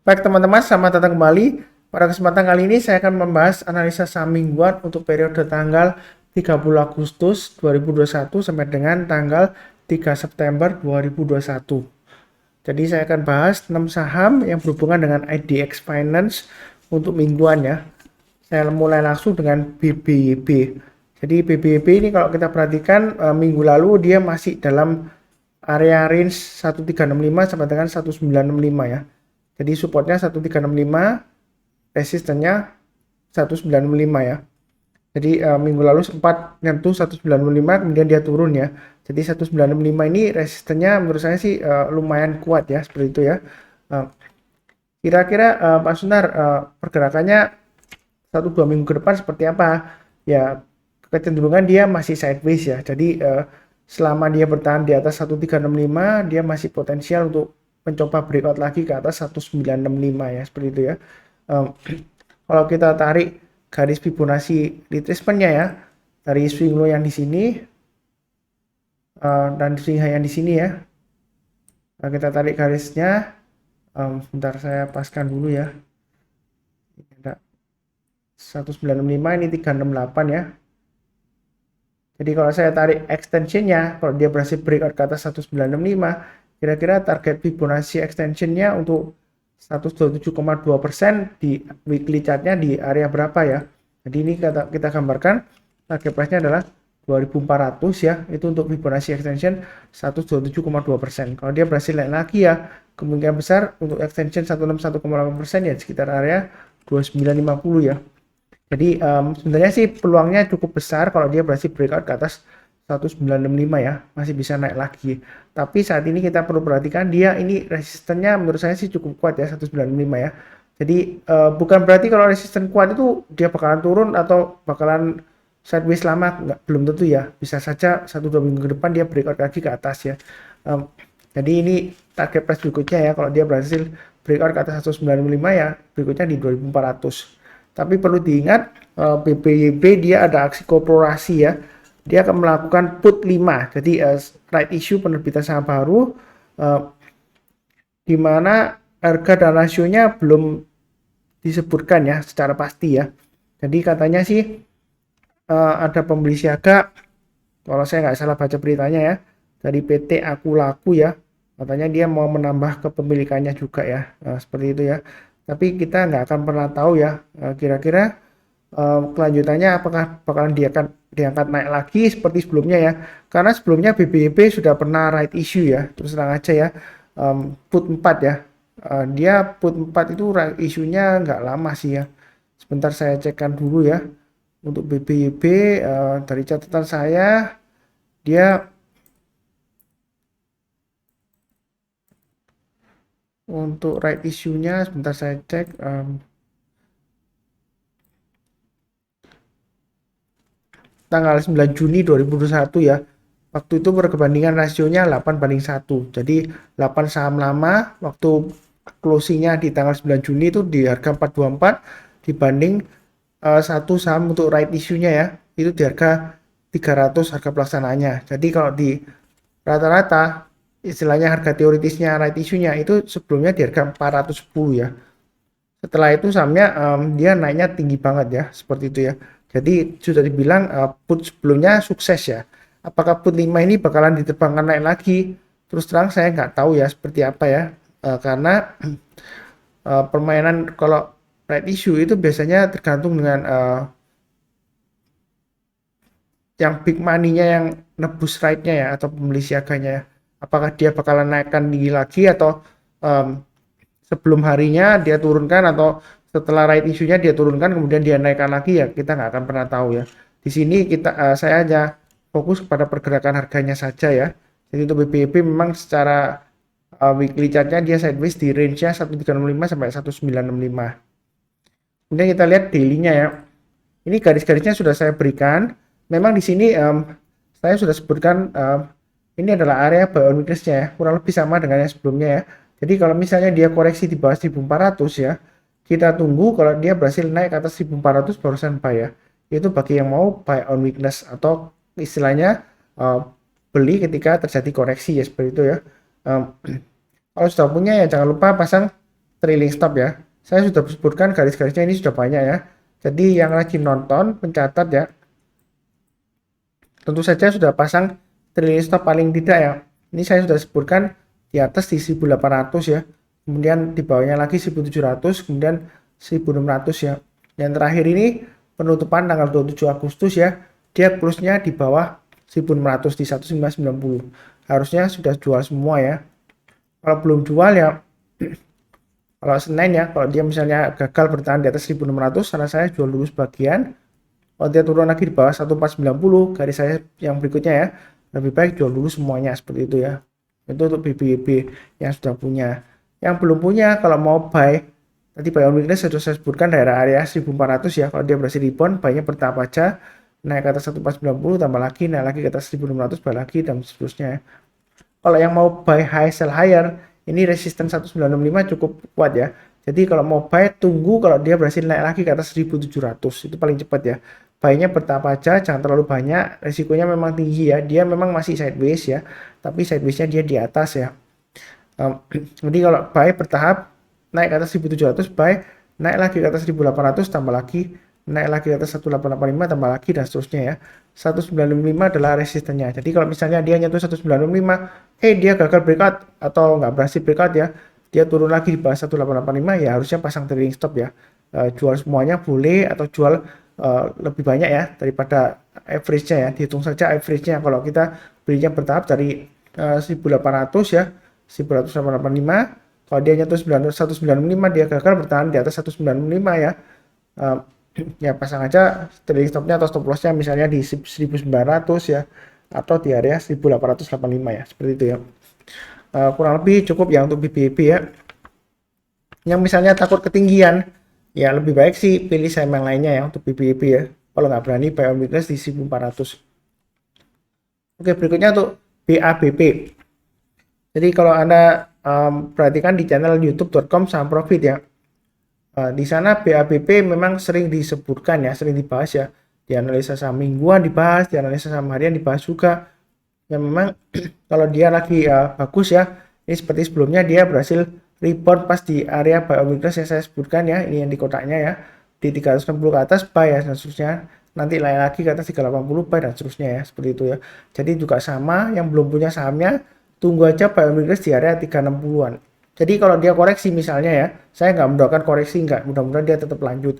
Baik teman-teman, selamat datang kembali. Pada kesempatan kali ini saya akan membahas analisa saham mingguan untuk periode tanggal 30 Agustus 2021 sampai dengan tanggal 3 September 2021. Jadi saya akan bahas 6 saham yang berhubungan dengan IDX Finance untuk mingguan ya. Saya mulai langsung dengan BBYB. Jadi BBYB ini kalau kita perhatikan minggu lalu dia masih dalam area range 1365 sampai dengan 1965 ya. Jadi supportnya 1365, resistennya 1965 ya. Jadi minggu lalu sempat nyentuh 1965, kemudian dia turun ya. Jadi 1965 ini resistennya menurut saya sih lumayan kuat ya, seperti itu ya. Kira-kira Pak Sunar, pergerakannya 1-2 minggu ke depan seperti apa? Ya, kecenderungan dia masih sideways ya. Jadi selama dia bertahan di atas 1365, dia masih potensial untuk mencoba breakout lagi ke atas 1965 ya, seperti itu ya. Kalau kita tarik garis Fibonacci retracement-nya ya, dari swing low yang di sini dan swing high yang di sini ya. Nah, kita tarik garisnya, sebentar saya paskan dulu ya. Ini ada 1965, ini 368 ya. Jadi kalau saya tarik extensionnya, kalau dia berhasil breakout ke atas 1965, kira-kira target Fibonacci extensionnya untuk 127,2% di weekly chartnya di area berapa ya. Jadi ini kita gambarkan target price-nya adalah 2400 ya, itu untuk Fibonacci extension 127,2%. Kalau dia berhasil naik lagi ya, kemungkinan besar untuk extension 161,8% ya sekitar area 2950 ya. Jadi sebenarnya sih peluangnya cukup besar kalau dia berhasil breakout ke atas 1965 ya, masih bisa naik lagi. Tapi saat ini kita perlu perhatikan dia ini resistennya menurut saya sih cukup kuat ya, 1965 ya. Jadi bukan berarti kalau resisten kuat itu dia bakalan turun atau bakalan sideways lama, belum tentu ya. Bisa saja 1-2 minggu ke depan dia breakout lagi ke atas ya. Jadi ini target price berikutnya ya, kalau dia berhasil breakout ke atas 195 ya, berikutnya di 2400. Tapi perlu diingat BBYB dia ada aksi korporasi ya. Dia akan melakukan put 5. Jadi right issue penerbitan saham baru di mana harga dan rasionya belum disebutkan ya secara pasti ya. Jadi katanya sih ada pembeli siaga, kalau saya nggak salah baca beritanya ya, dari PT Aku Laku ya. Katanya dia mau menambah kepemilikannya juga ya, seperti itu ya. Tapi kita nggak akan pernah tahu ya, kira-kira kelanjutannya apakah bakalan diangkat naik lagi seperti sebelumnya ya. Karena sebelumnya BBYB sudah pernah right issue ya, terus terang aja ya, put 4 ya. Dia put 4 itu right issue-nya nggak lama sih ya. Sebentar saya cekkan dulu ya. Untuk BBYB dari catatan saya, dia untuk right issue-nya sebentar saya cek, tanggal 9 Juni 2021 ya. Waktu itu perbandingan rasionya 8:1. Jadi 8 saham lama waktu closingnya di tanggal 9 Juni itu di harga 424 dibanding satu saham untuk right issue-nya ya. Itu di harga 300 harga pelaksanaannya. Jadi kalau di rata-rata istilahnya harga teoritisnya right issue-nya itu sebelumnya di harga 410 ya. Setelah itu sahamnya dia naiknya tinggi banget ya, seperti itu ya. Jadi sudah dibilang put sebelumnya sukses ya. Apakah put 5 ini bakalan diterbangkan naik lagi? Terus terang saya nggak tahu ya seperti apa ya. Karena permainan kalau right issue itu biasanya tergantung dengan yang big money-nya yang nebus right-nya ya, atau pembeli siaganya ya. Apakah dia bakalan naikkan tinggi lagi atau sebelum harinya dia turunkan, atau setelah right issue-nya dia turunkan kemudian dia naikkan lagi ya, kita nggak akan pernah tahu ya. Di sini saya hanya fokus pada pergerakan harganya saja ya. Jadi untuk BBYB memang secara weekly chart-nya dia sideways di range-nya 1365 sampai 1965. Kemudian kita lihat daily-nya ya. Ini garis-garisnya sudah saya berikan. Memang di sini saya sudah sebutkan ini adalah area buy on weakness-nya ya, kurang lebih sama dengan yang sebelumnya ya. Jadi kalau misalnya dia koreksi di bawah 1400 ya, kita tunggu kalau dia berhasil naik ke atas 1400 barusan buy ya. Itu bagi yang mau buy on weakness atau istilahnya beli ketika terjadi koreksi ya, seperti itu ya. Kalau sudah punya ya jangan lupa pasang trailing stop ya. Saya sudah sebutkan garis-garisnya ini sudah banyak ya. Jadi yang lagi nonton, pencatat ya, tentu saja sudah pasang trailing stop paling tidak ya. Ini saya sudah sebutkan di atas di 1800 ya. Kemudian di bawahnya lagi 1700, kemudian 1600 ya. Yang terakhir ini penutupan tanggal 27 Agustus ya. Dia close-nya di bawah 1600 di 1990. Harusnya sudah jual semua ya. Kalau belum jual ya, kalau Senin ya, kalau dia misalnya gagal bertahan di atas 1600, saran saya jual dulu sebagian. Kalau dia turun lagi di bawah 1490, garis saya yang berikutnya ya, lebih baik jual dulu semuanya seperti itu ya. Itu untuk BBB yang sudah punya. Yang belum punya, kalau mau buy, tadi buy on weakness sudah saya sebutkan daerah area 1400 ya. Kalau dia berhasil rebound, buy-nya bertahap aja, naik ke atas 1490, tambah lagi, naik lagi ke atas 1600, buy lagi, dan seterusnya. Kalau yang mau buy high, sell higher, ini resisten 1965 cukup kuat ya. Jadi kalau mau buy, tunggu kalau dia berhasil naik lagi ke atas 1700, itu paling cepat ya. Buy-nya bertahap aja, jangan terlalu banyak, resikonya memang tinggi ya. Dia memang masih sideways ya, tapi sideways-nya dia di atas ya. Jadi kalau buy bertahap, naik ke atas 1700, buy, naik lagi ke atas 1800, tambah lagi, naik lagi ke atas 1885, tambah lagi, dan seterusnya ya. 1965 adalah resistennya. Jadi kalau misalnya dia nyentuh 1965, dia gagal breakout atau nggak berhasil breakout ya, dia turun lagi di bawah 1885, ya harusnya pasang trailing stop ya. Jual semuanya boleh atau jual lebih banyak ya daripada average-nya ya. Dihitung saja average-nya kalau kita belinya bertahap dari 1800 ya, 1885. Kalau dia nyentuh 195, dia gagal bertahan di atas 195 ya. Ya pasang aja trailing stopnya atau stop lossnya misalnya di 1900 ya, atau di area 1885 ya, seperti itu ya. Kurang lebih cukup ya untuk BBB ya. Yang misalnya takut ketinggian, ya lebih baik sih pilih saham yang lainnya ya untuk BBB ya. Kalau nggak berani buy on weakness di 1400. Oke, berikutnya untuk BABP. Jadi kalau Anda perhatikan di channel youtube.com saham profit ya. Di sana BABP memang sering disebutkan ya, sering dibahas ya. Di analisa saham mingguan dibahas, di analisa saham harian dibahas juga. Ya memang kalau dia lagi bagus ya, ini seperti sebelumnya dia berhasil rebound pas di area buy on weakness yang saya sebutkan ya, ini yang di kotaknya ya, di 360 ke atas buy ya, dan seterusnya. Nanti naik lagi ke atas 380 buy dan seterusnya ya, seperti itu ya. Jadi juga sama, yang belum punya sahamnya tunggu aja buy on weakness di area 360-an. Jadi kalau dia koreksi misalnya ya, saya nggak mendoakan koreksi, nggak, mudah-mudahan dia tetap lanjut.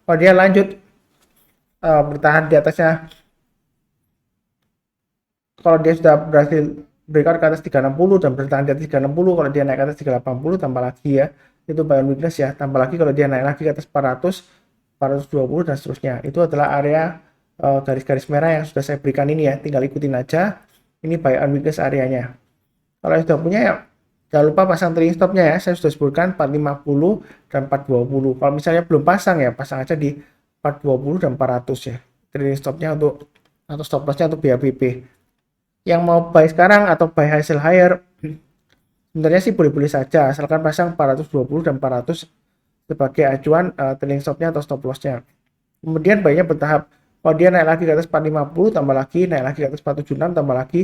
Kalau dia lanjut bertahan di atasnya, kalau dia sudah berhasil breakout ke atas 360 dan bertahan di atas 360, kalau dia naik ke atas 380 tambah lagi ya, itu buy on weakness ya, tambah lagi kalau dia naik lagi ke atas 400, 420 dan seterusnya. Itu adalah area garis-garis merah yang sudah saya berikan ini ya, tinggal ikutin aja. Ini buy on weakness areanya. Kalau sudah punya ya jangan lupa pasang trailing stopnya ya, saya sudah sebutkan 450 dan 420. Kalau misalnya belum pasang ya, pasang aja di 420 dan 400 ya, trailing stopnya untuk atau stop lossnya untuk BABP. Yang mau buy sekarang atau buy high sell higher, sebenarnya sih boleh-boleh saja, asalkan pasang 420 dan 400 sebagai acuan trailing stopnya atau stop lossnya. Kemudian buy-nya bertahap. Kalau dia naik lagi ke atas 450 tambah lagi, naik lagi ke atas 476 tambah lagi,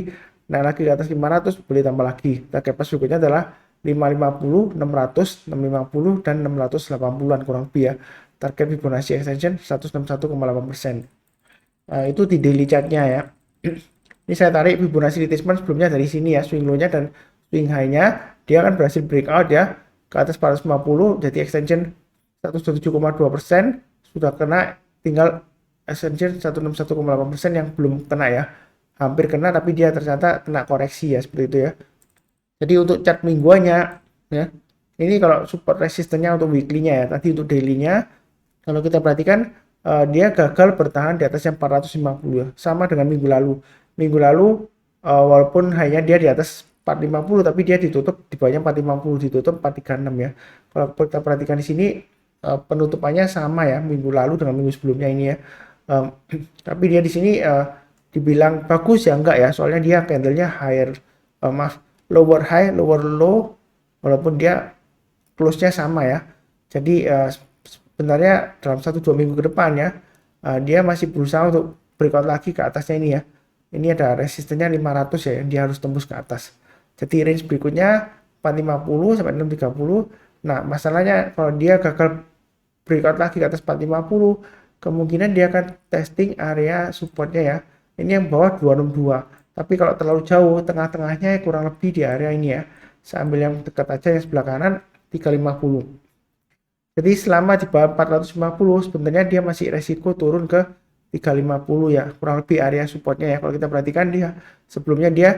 naik lagi ke atas 500 boleh tambah lagi. Target pas berikutnya adalah 550, 600, 650 dan 680-an kurang lebih ya. Target Fibonacci extension 161,8%. Itu di daily chartnya ya. Ini saya tarik Fibonacci retracement sebelumnya dari sini ya, swing low-nya dan swing high-nya dia kan berhasil breakout ya ke atas 450, jadi extension 127,2%, sudah kena, tinggal extension 161,8% yang belum kena ya, hampir kena tapi dia ternyata kena koreksi ya, seperti itu ya. Jadi untuk chart mingguannya ya, ini kalau support resistennya untuk weekly-nya ya, tadi untuk daily-nya kalau kita perhatikan dia gagal bertahan di atas yang 450 ya, sama dengan minggu lalu. Minggu lalu walaupun hanya dia di atas 450 tapi dia ditutup di bawahnya 450, ditutup 436 ya. Kalau kita perhatikan di sini penutupannya sama ya minggu lalu dengan minggu sebelumnya ini ya. Tapi dia di sini dibilang bagus ya enggak ya, soalnya dia candlenya higher, lower high lower low, walaupun dia close-nya sama ya. Jadi sebenarnya dalam 1-2 minggu ke depan ya, dia masih berusaha untuk breakout lagi ke atasnya ini ya. Ini ada resistennya 500 ya, yang dia harus tembus ke atas. Jadi range berikutnya 450 sampai 630. Nah, masalahnya kalau dia gagal breakout lagi ke atas 450, kemungkinan dia akan testing area supportnya ya. Ini yang bawah 262. Tapi kalau terlalu jauh, tengah-tengahnya kurang lebih di area ini ya. Saya ambil yang dekat aja yang sebelah kanan 350. Jadi selama di bawah 450 sebenarnya dia masih resiko turun ke 350 ya, kurang lebih area supportnya ya. Kalau kita perhatikan dia sebelumnya dia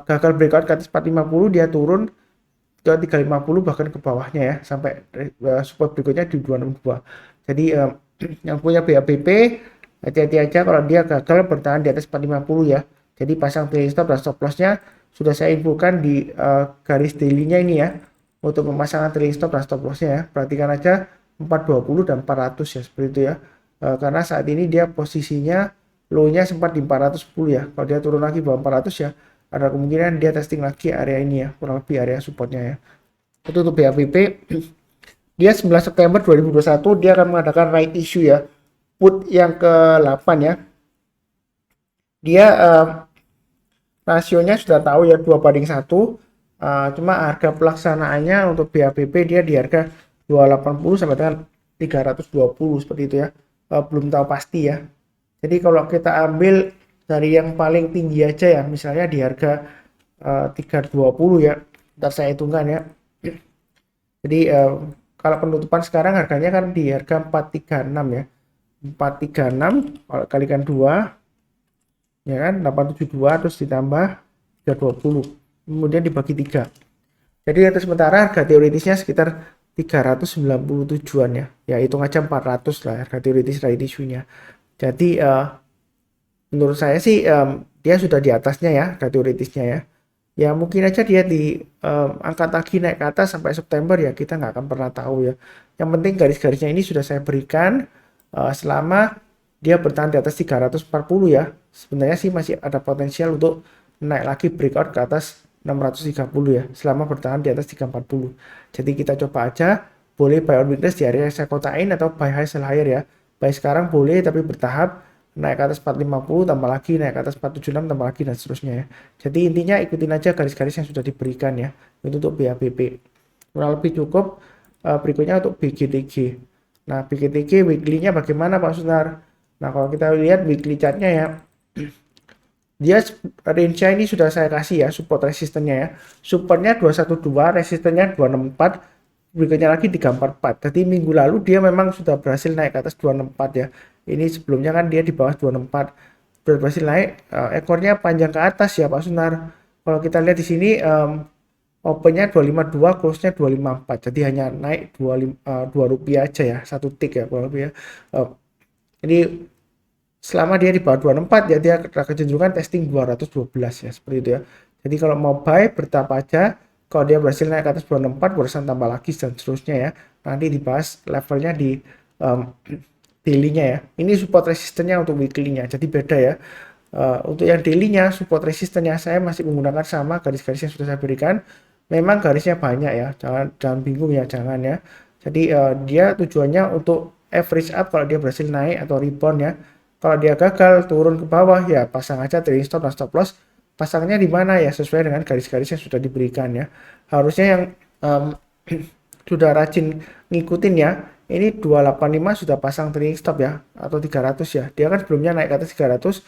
gagal breakout ke atas 450, dia turun ke 350 bahkan ke bawahnya ya sampai support berikutnya di 262. Jadi yang punya BABP hati-hati aja kalau dia gagal bertahan di atas 450 ya. Jadi pasang trailing stop dan stop lossnya sudah saya infokan di garis daily-nya ini ya. Untuk pemasangan trailing stop dan stop lossnya ya, perhatikan aja 420 dan 400 ya, seperti itu ya. Karena saat ini dia posisinya low-nya sempat di 410 ya. Kalau dia turun lagi bawah 400 ya, ada kemungkinan dia testing lagi area ini ya, kurang lebih area supportnya ya. Itu untuk BABP. Dia 9 September 2021 dia akan mengadakan right issue ya, put yang ke-8 ya. Dia rasionya sudah tahu ya 2:1. Cuma harga pelaksanaannya untuk BABP dia di harga 280 sampai dengan 320 seperti itu ya. Belum tahu pasti ya. Jadi kalau kita ambil dari yang paling tinggi aja ya, misalnya di harga 320 ya. Ntar saya hitungkan ya. Jadi kalau penutupan sekarang harganya kan di harga 436 ya. 436 kalau kalikan 2 ya kan 872 terus ditambah 320 kemudian dibagi 3. Jadi untuk sementara harga teoritisnya sekitar 397-an ya. Ya hitung aja 400 lah harga teoritis right issue-nya. Jadi menurut saya sih dia sudah di atasnya ya harga teoritisnya ya. Ya mungkin aja dia di angkat lagi naik ke atas sampai September ya, kita nggak akan pernah tahu ya. Yang penting garis-garisnya ini sudah saya berikan selama dia bertahan di atas 340 ya. Sebenarnya sih masih ada potensial untuk naik lagi breakout ke atas 630 ya, selama bertahan di atas 340. Jadi kita coba aja, boleh buy on weakness di area yang saya kotain atau buy high sell higher ya. Buy sekarang boleh tapi bertahap, naik ke atas 450 tambah lagi, naik ke atas 476 tambah lagi dan seterusnya ya. Jadi intinya ikutin aja garis-garis yang sudah diberikan ya. Itu untuk BABP. Kurang lebih cukup. Berikutnya untuk BGTG. Nah, BGTG weekly-nya bagaimana Pak Sunar? Nah, kalau kita lihat weekly chart-nya ya, dia range-nya ini sudah saya kasih ya, support resistennya ya. Supportnya 212, resistennya 264, berikutnya lagi 344. Jadi minggu lalu dia memang sudah berhasil naik ke atas 264 ya. Ini sebelumnya kan dia di bawah 264. Berhasil naik, ekornya panjang ke atas ya Pak Sunar. Kalau kita lihat di sini opennya 252, close-nya 254. Jadi hanya naik 2 rupiah aja ya, satu tick ya kurang lebih ya. Jadi selama dia di bawah 264 ya dia kecenderungan testing 212 ya, seperti itu ya. Jadi kalau mau buy bertahap aja, kalau dia berhasil naik ke atas 264 barusan tambah lagi dan seterusnya ya. Nanti dibahas levelnya di daily-nya ya. Ini support resistennya untuk weekly-nya, jadi beda ya. Untuk yang daily-nya support resistennya saya masih menggunakan sama garis-garis yang sudah saya berikan. Memang garisnya banyak ya, jangan bingung ya, jangan ya. Jadi dia tujuannya untuk average up kalau dia berhasil naik atau rebound ya. Kalau dia gagal turun ke bawah ya pasang aja trailing stop dan stop loss. Pasangnya di mana ya sesuai dengan garis-garis yang sudah diberikan ya. Harusnya yang sudah rajin ngikutin ya. Ini 285 sudah pasang trailing stop ya atau 300 ya. Dia kan sebelumnya naik ke atas 300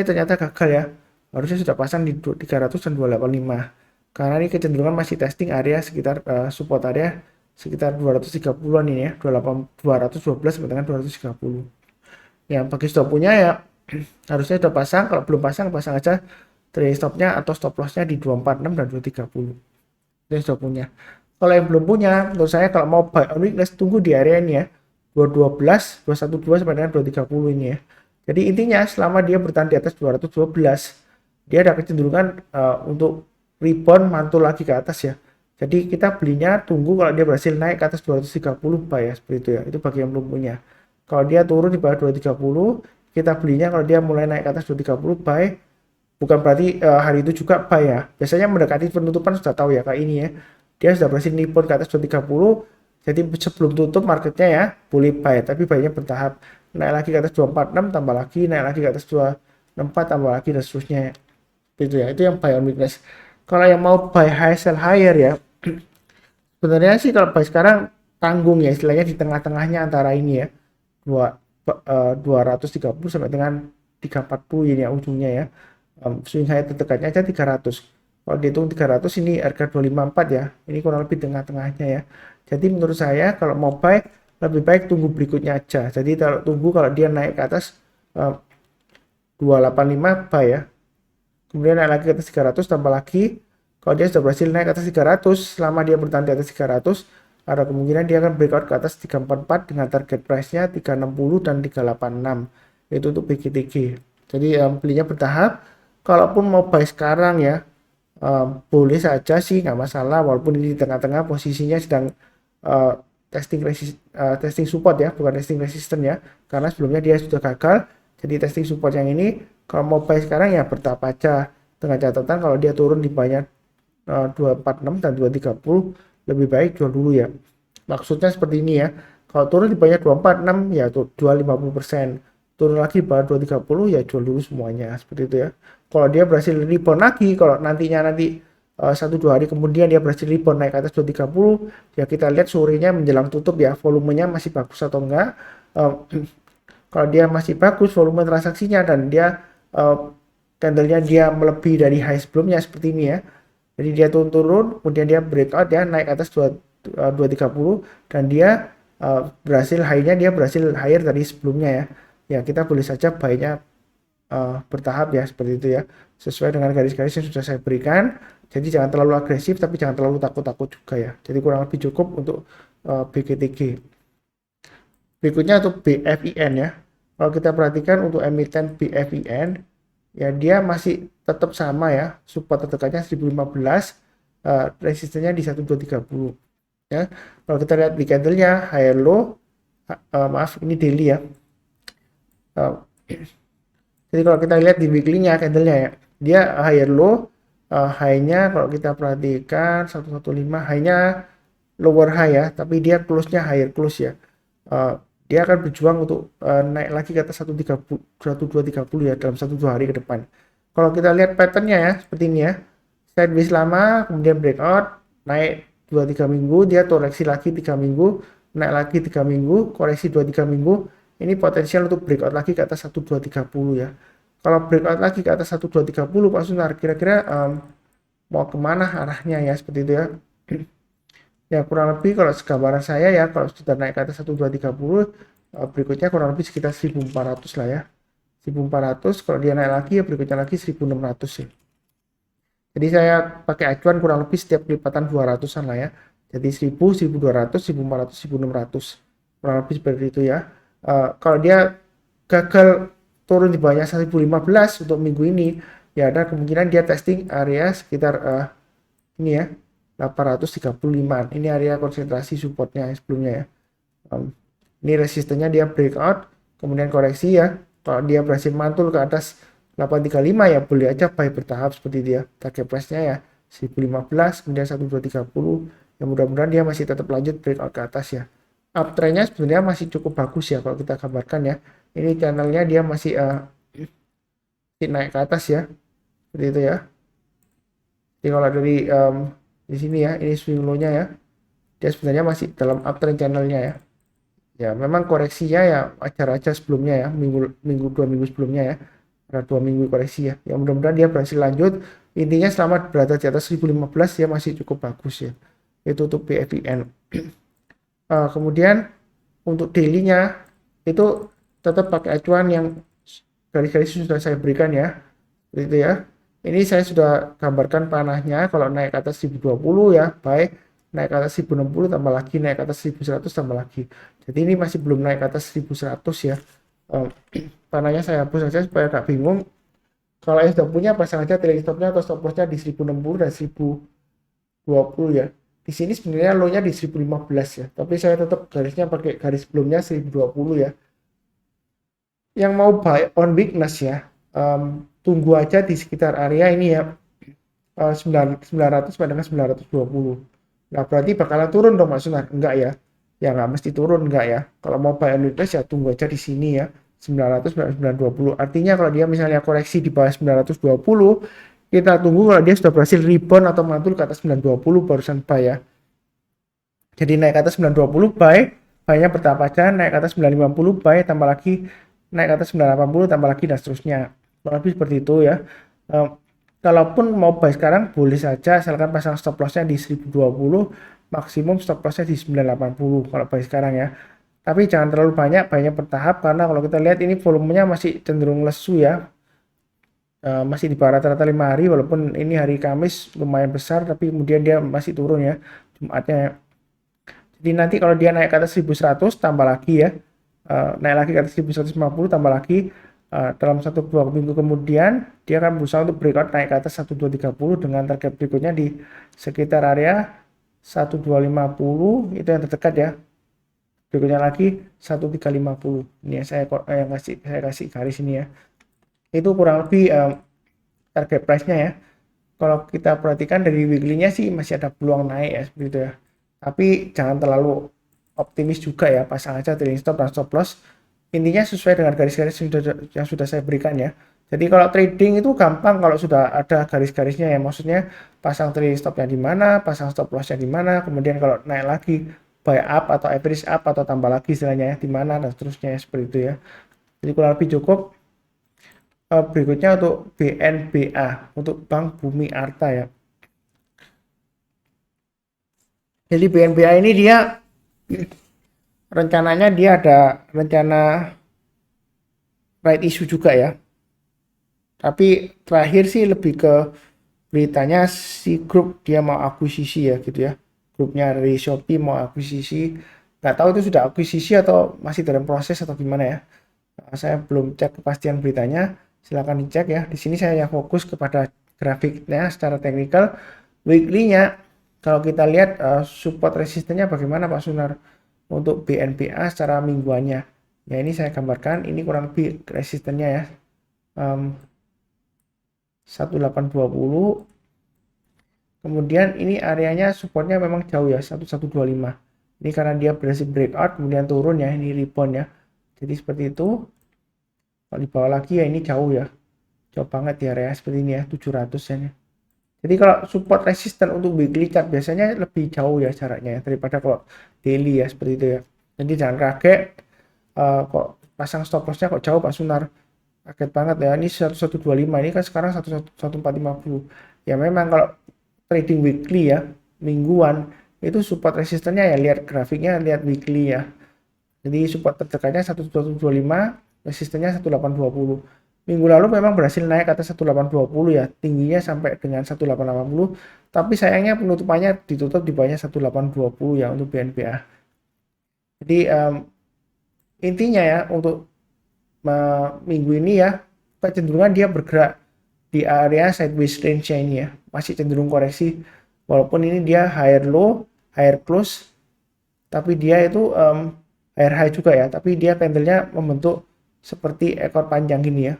ternyata gagal ya. Harusnya sudah pasang di 300 dan 285. Karena ini kecenderungan masih testing area sekitar support area sekitar 230-an ini ya. 212 sampai dengan 230. Ya bagi sudah punya ya harusnya sudah pasang, kalau belum pasang aja trailing stopnya atau stop lossnya di 246 dan 230 itu yang sudah punya. Kalau yang belum punya, menurut saya kalau mau buy on weakness tunggu di area ini ya 212, 212 sampai dengan 230 ini ya. Jadi intinya selama dia bertahan di atas 212 dia ada kecenderungan untuk rebound mantul lagi ke atas ya. Jadi kita belinya tunggu kalau dia berhasil naik ke atas 230 buy ya, seperti itu ya. Itu bagi yang belum punya. Kalau dia turun di bawah 230, kita belinya kalau dia mulai naik ke atas 230 buy. Bukan berarti hari itu juga buy ya. Biasanya mendekati penutupan sudah tahu ya kayak ini ya. Dia sudah berhasil nippon ke atas 230. Jadi sebelum tutup marketnya ya boleh buy, tapi buy-nya bertahap. Naik lagi ke atas 246 tambah lagi, naik lagi ke atas 264 tambah lagi dan seterusnya. Itu ya. Itu yang buy on weakness. Kalau yang mau buy high sell higher ya, sebenarnya sih kalau buy sekarang tanggung ya, istilahnya di tengah-tengahnya antara ini ya, 230 sampai dengan 340 ini ya ujungnya ya. Swing high terdekatnya aja 300. Kalau dihitung 300 ini harga 254 ya. Ini kurang lebih tengah-tengahnya ya. Jadi menurut saya kalau mau buy lebih baik tunggu berikutnya aja. Jadi kalau dia naik ke atas 285 buy ya. Kemudian naik lagi ke atas 300 tambah lagi. Kalau dia sudah berhasil naik ke atas 300, selama dia bertahan di atas 300, ada kemungkinan dia akan breakout ke atas 344 dengan target price-nya 360 dan 386. Itu untuk BGTG. Jadi belinya bertahap. Kalaupun mau buy sekarang ya, boleh saja sih, nggak masalah. Walaupun ini di tengah-tengah posisinya sedang testing support ya, bukan testing resistance ya. Karena sebelumnya dia sudah gagal. Jadi testing support yang ini, kalau mau buy sekarang ya bertahap aja. Dengan catatan kalau dia turun di banyak 246 dan 230 lebih baik jual dulu ya. Maksudnya seperti ini ya. Kalau turun di banyak 246 ya jual 50%. Turun lagi bawah 230 ya jual dulu semuanya seperti itu ya. Kalau dia berhasil rebound lagi, kalau nantinya 1-2 hari kemudian dia berhasil rebound naik ke atas 230, ya kita lihat sorenya menjelang tutup ya, volumenya masih bagus atau enggak. Kalau dia masih bagus volume transaksinya dan dia candlenya dia melebihi dari high sebelumnya seperti ini ya. Jadi dia turun, kemudian dia breakout ya naik atas 230 dan dia berhasil high-nya dia berhasil higher dari sebelumnya ya. Ya kita boleh saja buy-nya bertahap ya seperti itu ya. Sesuai dengan garis-garis yang sudah saya berikan. Jadi jangan terlalu agresif tapi jangan terlalu takut-takut juga ya. Jadi kurang lebih cukup untuk BGTG. Berikutnya untuk BFIN ya. Kalau kita perhatikan untuk emiten BFIN ya dia masih tetap sama ya, support terdekatnya 1015, resistennya di 1230 ya. Kalau kita lihat di candlenya high low, maaf ini daily ya. Jadi kalau kita lihat di weekly-nya candlenya ya, dia higher low, high-nya kalau kita perhatikan 115 high-nya lower high ya, tapi dia close-nya higher close ya. Dia akan berjuang untuk naik lagi ke atas 1230 ya dalam 1-2 hari ke depan. Kalau kita lihat pattern-nya ya seperti ini ya, sideways lama, kemudian breakout, naik 2-3 minggu, dia koreksi lagi 3 minggu, naik lagi 3 minggu, koreksi 2-3 minggu, ini potensial untuk breakout lagi ke atas 1230 ya. Kalau breakout lagi ke atas 1230 Pak Sunar, kira-kira mau kemana arahnya ya seperti itu ya. Ya kurang lebih kalau segambaran saya ya, kalau sudah naik ke atas 1230, berikutnya kurang lebih sekitar 1400 lah ya. 1400, kalau dia naik lagi ya berikutnya lagi 1600 ya. Jadi saya pakai acuan kurang lebih setiap kelipatan 200-an lah ya. Jadi 1000, 1200, 1400, 1600. Kurang lebih seperti itu ya. Kalau dia gagal turun di bawahnya 1015 untuk minggu ini, ya ada kemungkinan dia testing area sekitar ini ya, 835. Ini area konsentrasi supportnya sebelumnya ya. Ini resistennya dia breakout, kemudian koreksi ya. Kalau dia berhasil mantul ke atas 835 ya boleh aja buy bertahap seperti dia. Target price-nya ya 1015, kemudian 1230. Ya mudah-mudahan dia masih tetap lanjut breakout ke atas ya. Uptrend-nya sebenarnya masih cukup bagus ya kalau kita gambarkan ya. Ini channelnya dia masih naik ke atas ya. Seperti itu ya. Jadi kalau dari di sini ya, ini swing low-nya ya. Dia sebenarnya masih dalam uptrend channelnya ya. Ya, memang koreksinya ya wajar aja sebelumnya ya, dua minggu sebelumnya ya. Ada 2 minggu koreksi ya. Ya mudah-mudahan dia berhasil lanjut. Intinya selama berada di atas 1015 ya masih cukup bagus ya. Itu untuk BFIN. Kemudian untuk daily-nya itu tetap pakai acuan yang garis-garis sudah saya berikan ya. Itu ya. Ini saya sudah gambarkan panahnya kalau naik ke atas 1020 ya, baik naik ke atas 1060 tambah lagi, naik ke atas 1100 tambah lagi. Jadi ini masih belum naik ke atas 1100 ya. Panahnya saya hapus saja supaya nggak bingung. Kalau yang sudah punya pasang aja trailing stopnya atau stop lossnya di 1060 dan 1020 ya. Di sini sebenarnya low-nya di 1015 ya, tapi saya tetap garisnya pakai garis sebelumnya 1020 ya. Yang mau buy on weakness ya, tunggu aja di sekitar area ini ya, 900 pada 920. Nah berarti bakalan turun dong Mas Sunar? Enggak ya, ya nggak mesti turun enggak ya. Kalau mau buy on weakness ya tunggu aja di sini ya, 900 920. Artinya kalau dia misalnya koreksi di bawah 920 kita tunggu kalau dia sudah berhasil rebound atau mantul ke atas 920 barusan buy ya. Jadi naik ke atas 920 buy-nya bertahap aja, naik ke atas 950 buy, tambah lagi naik ke atas 980 tambah lagi dan seterusnya. Kurang lebih seperti itu ya. Kalaupun mau buy sekarang boleh saja asalkan pasang stop lossnya di 1020, maksimum stop lossnya di 980 kalau buy sekarang ya. Tapi jangan terlalu banyak, buy-nya bertahap karena kalau kita lihat ini volumenya masih cenderung lesu ya. Masih di bawah rata-rata 5 hari walaupun ini hari Kamis lumayan besar tapi kemudian dia masih turun ya Jumatnya ya. Jadi nanti kalau dia naik ke atas 1100 tambah lagi ya, naik lagi ke atas 1150 tambah lagi, dalam 1-2 minggu kemudian dia akan berusaha untuk breakout naik ke atas 1230 dengan target berikutnya di sekitar area 1250 itu yang terdekat ya. Berikutnya lagi 1350. Ini yang saya kasih garis ini ya. Itu kurang lebih target price-nya ya. Kalau kita perhatikan dari weekly-nya sih masih ada peluang naik ya seperti itu ya. Tapi jangan terlalu optimis juga ya, pasang aja trailing stop dan stop loss. Intinya sesuai dengan garis-garis yang sudah saya berikan ya. Jadi kalau trading itu gampang kalau sudah ada garis-garisnya ya, maksudnya pasang trailing stopnya di mana, pasang stop lossnya di mana, kemudian kalau naik lagi buy up atau average up atau tambah lagi istilahnya ya di mana dan seterusnya ya, seperti itu ya. Jadi kurang lebih cukup. Berikutnya untuk BNBA, untuk Bank Bumi Arta ya. Jadi BNBA ini dia rencananya dia ada rencana right issue juga ya. Tapi terakhir sih lebih ke beritanya si grup dia mau akuisisi ya gitu ya. Grupnya dari Shopee mau akuisisi. Nggak tahu itu sudah akuisisi atau masih dalam proses atau gimana ya. Saya belum cek kepastian beritanya. Silahkan dicek ya. Di sini saya fokus kepada grafiknya secara teknikal. Weekly-nya kalau kita lihat support resistennya bagaimana Pak Sunar untuk BNBA secara mingguannya. Ya ini saya gambarkan, ini kurang lebih resistennya ya. 1820. Kemudian ini areanya supportnya memang jauh ya, 1125. Ini karena dia berhasil breakout kemudian turun ya, ini rebound ya. Jadi seperti itu. Kalau di bawah lagi ya ini jauh ya, jauh banget di area seperti ini ya, 700 ya. Jadi kalau support resisten untuk weekly chart biasanya lebih jauh ya jaraknya ya, daripada kalau daily ya seperti itu ya. Jadi jangan kaget kok pasang stop lossnya kok jauh Pak Sunar, kaget banget ya. Ini 1125, ini kan sekarang 1450 ya. Memang kalau trading weekly ya, mingguan itu support resistennya ya lihat grafiknya, lihat weekly ya. Jadi support terdekatnya 1125, resistennya 1820. Minggu lalu memang berhasil naik ke atas 1820 ya, tingginya sampai dengan 1880, tapi sayangnya penutupannya ditutup di bawahnya 1820 ya untuk BNBA. Jadi intinya ya untuk minggu ini ya kecenderungan dia bergerak di area sideways range-nya ini ya, masih cenderung koreksi walaupun ini dia higher low, higher close, tapi dia itu higher high juga ya, tapi dia candlenya membentuk seperti ekor panjang gini ya.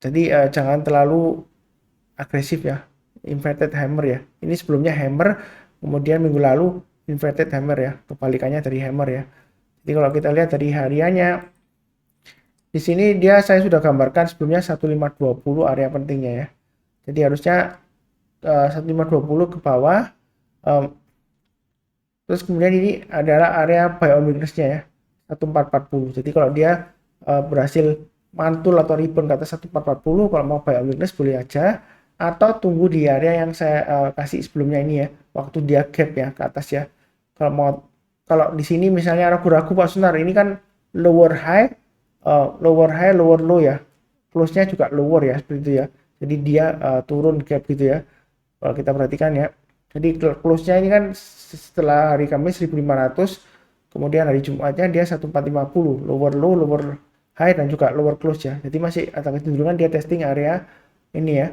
Jadi jangan terlalu agresif ya, inverted hammer ya. Ini sebelumnya hammer, kemudian minggu lalu inverted hammer ya, kebalikannya dari hammer ya. Jadi kalau kita lihat dari hariannya, di sini saya sudah gambarkan sebelumnya 1520 area pentingnya ya. Jadi harusnya 1520 ke bawah. Terus kemudian ini adalah area buy on weakness-nya ya, 1440. Jadi kalau dia berhasil mantul atau rebound ke atas 1440, kalau mau buy on weakness boleh aja, atau tunggu di area yang saya kasih sebelumnya ini ya, waktu dia gap ya ke atas ya. Kalau di sini misalnya ragu-ragu Pak Sunar, ini kan lower high, lower low ya, close-nya juga lower ya seperti itu ya. Jadi dia turun gap gitu ya. Kalau kita perhatikan ya. Jadi close-nya ini kan setelah hari Kamis 1500, kemudian hari Jumatnya dia 1450, lower low, lower high dan juga lower close ya. Jadi masih ada kecenderungan dia testing area ini ya.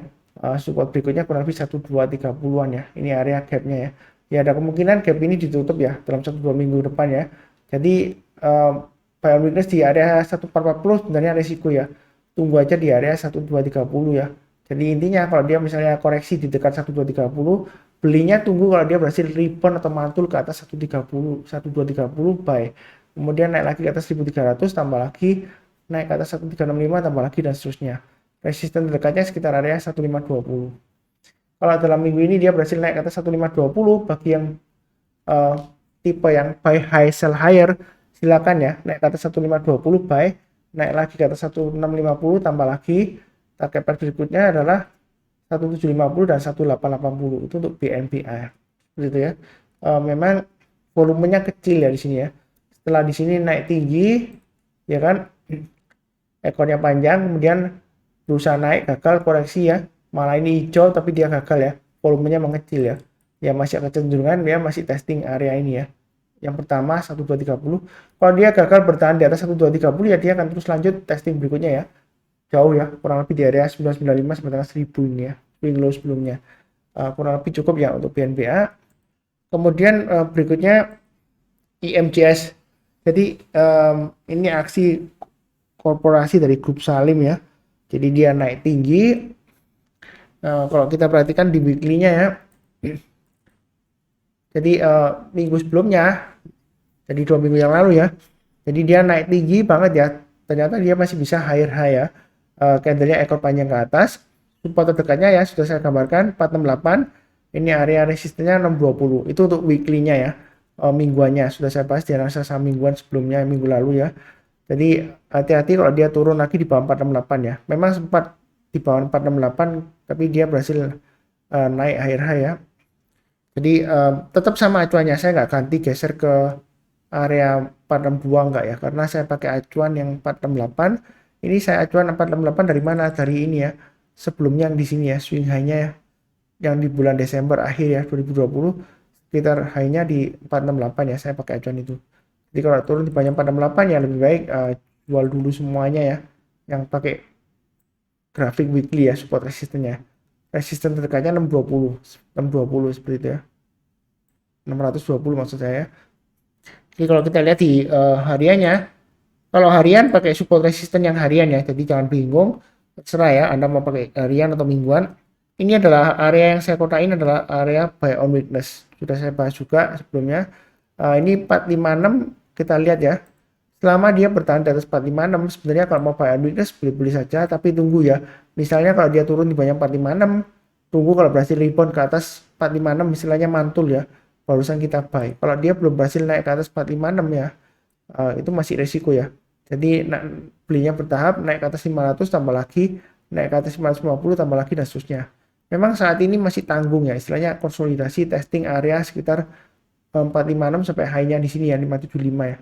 Support berikutnya kurang lebih 1230-an ya. Ini area gap-nya ya. Ya ada kemungkinan gap ini ditutup ya dalam 1-2 minggu depan ya. Jadi buy on weakness di area 1440 sebenarnya resiko ya. Tunggu aja di area 1230 ya. Jadi intinya kalau dia misalnya koreksi di dekat 1230, belinya tunggu kalau dia berhasil rebound atau mantul ke atas 130, 1230 buy. Kemudian naik lagi ke atas 1300, tambah lagi naik ke atas 1365, tambah lagi dan seterusnya. resisten terdekatnya sekitar area 1520. Kalau dalam minggu ini dia berhasil naik ke atas 1520, bagi yang tipe yang buy high sell higher, silakan ya naik ke atas 1520 buy, naik lagi ke atas 1650 tambah lagi. Target price berikutnya adalah 1750 dan 1880, itu untuk BNBA gitu ya. Memang volumenya kecil ya di sini ya. Setelah di sini naik tinggi ya kan, ekornya panjang, kemudian berusaha naik, gagal, koreksi ya. Malah ini hijau tapi dia gagal ya, volumenya mengecil ya. Ya masih ada kecenderungan dia masih testing area ini ya. Yang pertama 1230. Kalau dia gagal bertahan di atas 1230 ya dia akan terus lanjut testing berikutnya ya. Jauh ya, kurang lebih di area 995 sampai dengan 1000 ini ya, swing low sebelumnya. Kurang lebih cukup ya untuk BNBA. Kemudian berikutnya IMCS. Jadi ini aksi korporasi dari grup Salim ya. Jadi dia naik tinggi. Kalau kita perhatikan di weekly-nya ya. Jadi minggu sebelumnya, jadi 2 minggu yang lalu ya. Jadi dia naik tinggi banget ya. Ternyata dia masih bisa higher high ya. Candlenya ekor panjang ke atas. Support terdekatnya ya sudah saya gambarkan 468. Ini area resistennya 620. Itu untuk weekly-nya ya. Mingguannya sudah saya bahas di analisa saham mingguan sebelumnya, minggu lalu ya. Jadi hati-hati kalau dia turun lagi di bawah 468 ya. Memang sempat di bawah 468 tapi dia berhasil naik higher high ya. Jadi tetap sama acuannya, saya nggak ganti geser ke area 462 enggak ya, karena saya pakai acuan yang 468. Ini saya acuan 468 dari mana? Dari ini ya. Sebelumnya yang di sini ya, swing high-nya ya. Yang di bulan Desember akhir ya 2020, sekitar high-nya di 468 ya, saya pakai acuan itu. Jadi kalau turun di banyak 468 ya lebih baik jual dulu semuanya ya. Yang pakai grafik weekly ya, support resistennya. Resisten terdekatnya 620 seperti itu ya. 620 maksud saya. Jadi kalau kita lihat di hariannya, kalau harian pakai support resisten yang harian ya, jadi jangan bingung, terserah ya Anda mau pakai harian atau mingguan. Ini adalah area yang saya kotain adalah area buy on weakness. Sudah saya bahas juga sebelumnya. Ini 456 kita lihat ya. Selama dia bertahan di atas 456, sebenarnya kalau mau buy on weakness beli-beli saja, tapi tunggu ya. Misalnya kalau dia turun di banyak 456, tunggu kalau berhasil rebound ke atas 456, istilahnya mantul ya, barusan kita buy. Kalau dia belum berhasil naik ke atas 456 ya, itu masih resiko ya. Jadi belinya bertahap, naik ke atas 500 tambah lagi, naik ke atas 550 tambah lagi dan seterusnya. Memang saat ini masih tanggung ya, istilahnya konsolidasi testing area sekitar 456 sampai high-nya di sini ya 575 ya.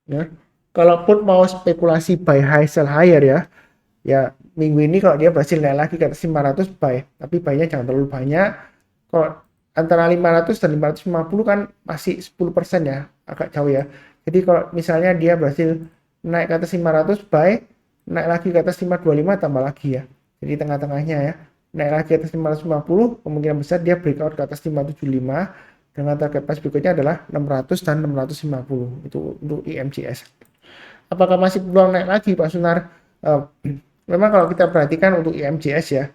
Ya. Kalaupun mau spekulasi buy high sell higher ya minggu ini kalau dia berhasil naik lagi ke atas 500 buy, tapi buy-nya jangan terlalu banyak. Kalau antara 500 dan 550 kan masih 10% ya, agak jauh ya. Jadi kalau misalnya dia berhasil naik ke atas 500 buy, naik lagi ke atas 525 tambah lagi ya. Jadi tengah-tengahnya ya, naik lagi ke atas 550, kemungkinan besar dia breakout ke atas 575 dengan target price berikutnya adalah 600 dan 650. Itu untuk IMCS. Apakah masih peluang naik lagi Pak Sunar? Memang kalau kita perhatikan untuk IMCS ya,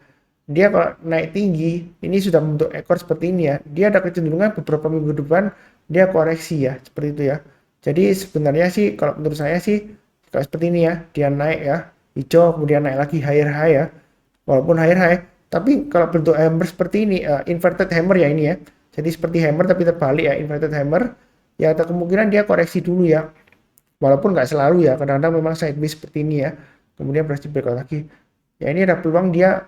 dia kalau naik tinggi ini sudah membentuk ekor seperti ini ya, dia ada kecenderungan beberapa minggu depan dia koreksi ya, seperti itu ya. Jadi sebenarnya sih kalau menurut saya sih kalau seperti ini ya, dia naik ya, hijau kemudian naik lagi higher high ya, walaupun higher high, tapi kalau bentuk hammer seperti ini, inverted hammer ya ini ya, jadi seperti hammer tapi terbalik ya, inverted hammer ya, ada kemungkinan dia koreksi dulu ya, walaupun nggak selalu ya, kadang-kadang memang sideways seperti ini ya, kemudian berhasil breakout lagi ya. Ini ada peluang dia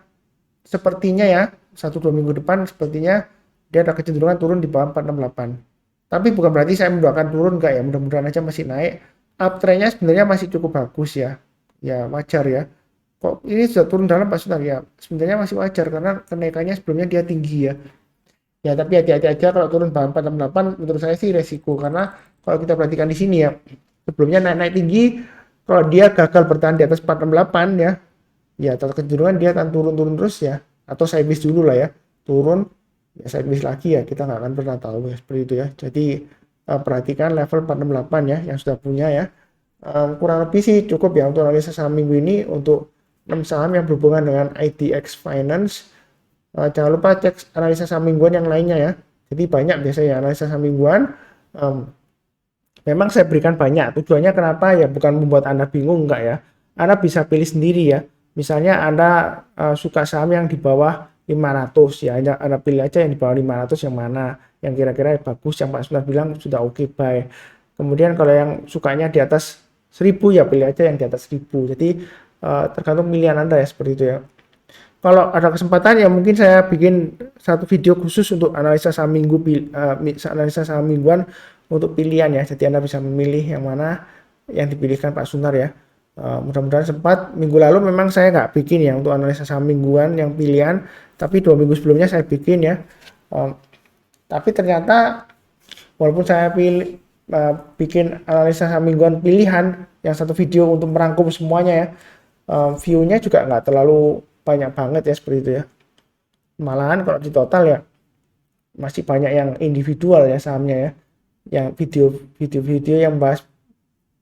sepertinya ya 1-2 minggu depan sepertinya dia ada kecenderungan turun di bawah 468, tapi bukan berarti saya mendoakan turun enggak ya, mudah-mudahan aja masih naik. Uptrendnya sebenarnya masih cukup bagus ya, ya wajar ya. Kok ini sudah turun dalam Pak Sunar ya, sebenarnya masih wajar karena kenaikannya sebelumnya dia tinggi ya. Ya tapi hati-hati aja kalau turun bawah 468, menurut saya sih resiko, karena kalau kita perhatikan di sini ya, sebelumnya naik tinggi, kalau dia gagal bertahan di atas 468 ya kecenderungan dia akan turun terus ya, atau sideways dulu lah ya, turun ya sideways lagi ya, kita nggak akan pernah tahu ya, seperti itu ya. Jadi perhatikan level 468 ya yang sudah punya ya. Kurang lebih sih cukup ya untuk analisa saham minggu ini untuk 6 saham yang berhubungan dengan IDX Finance. Jangan lupa cek analisa saham mingguan yang lainnya ya. Jadi banyak biasanya analisa saham mingguan. Memang saya berikan banyak. Tujuannya kenapa ya? Bukan membuat Anda bingung, enggak ya. Anda bisa pilih sendiri ya. Misalnya Anda suka saham yang di bawah 500 ya, Anda pilih aja yang di bawah 500 yang mana yang kira-kira bagus, yang Pak Sunar bilang sudah oke buy. Kemudian kalau yang sukanya di atas 1000 ya pilih aja yang di atas 1000. Jadi tergantung pilihan Anda ya, seperti itu ya. Kalau ada kesempatan ya mungkin saya bikin satu video khusus untuk analisa saham analisa saham mingguan untuk pilihan ya. Jadi Anda bisa memilih yang mana yang dipilihkan Pak Sunar ya. Mudah-mudahan sempat. Minggu lalu memang saya nggak bikin ya untuk analisa saham mingguan yang pilihan, tapi 2 minggu sebelumnya saya bikin ya. Tapi ternyata walaupun saya bikin analisa saham mingguan pilihan yang satu video untuk merangkum semuanya ya, view-nya juga nggak terlalu banyak banget ya, seperti itu ya. Malahan kalau di total ya masih banyak yang individual ya sahamnya ya, yang video yang bahas,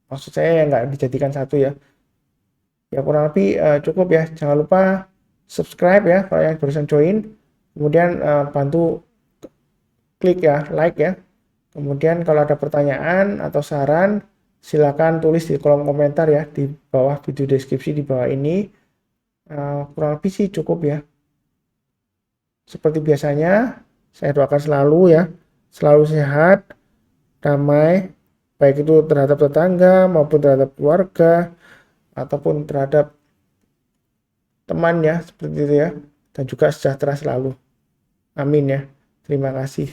maksud saya yang nggak dijadikan satu ya. Ya kurang lebih cukup ya. Jangan lupa subscribe ya kalau yang barusan join, kemudian bantu klik ya like ya. Kemudian kalau ada pertanyaan atau saran silakan tulis di kolom komentar ya di bawah video deskripsi di bawah ini. Kurang lebih sih cukup ya. Seperti biasanya saya doakan selalu ya, selalu sehat, damai, baik itu terhadap tetangga maupun terhadap keluarga ataupun terhadap teman ya, seperti itu ya, dan juga sejahtera selalu. Amin ya. Terima kasih.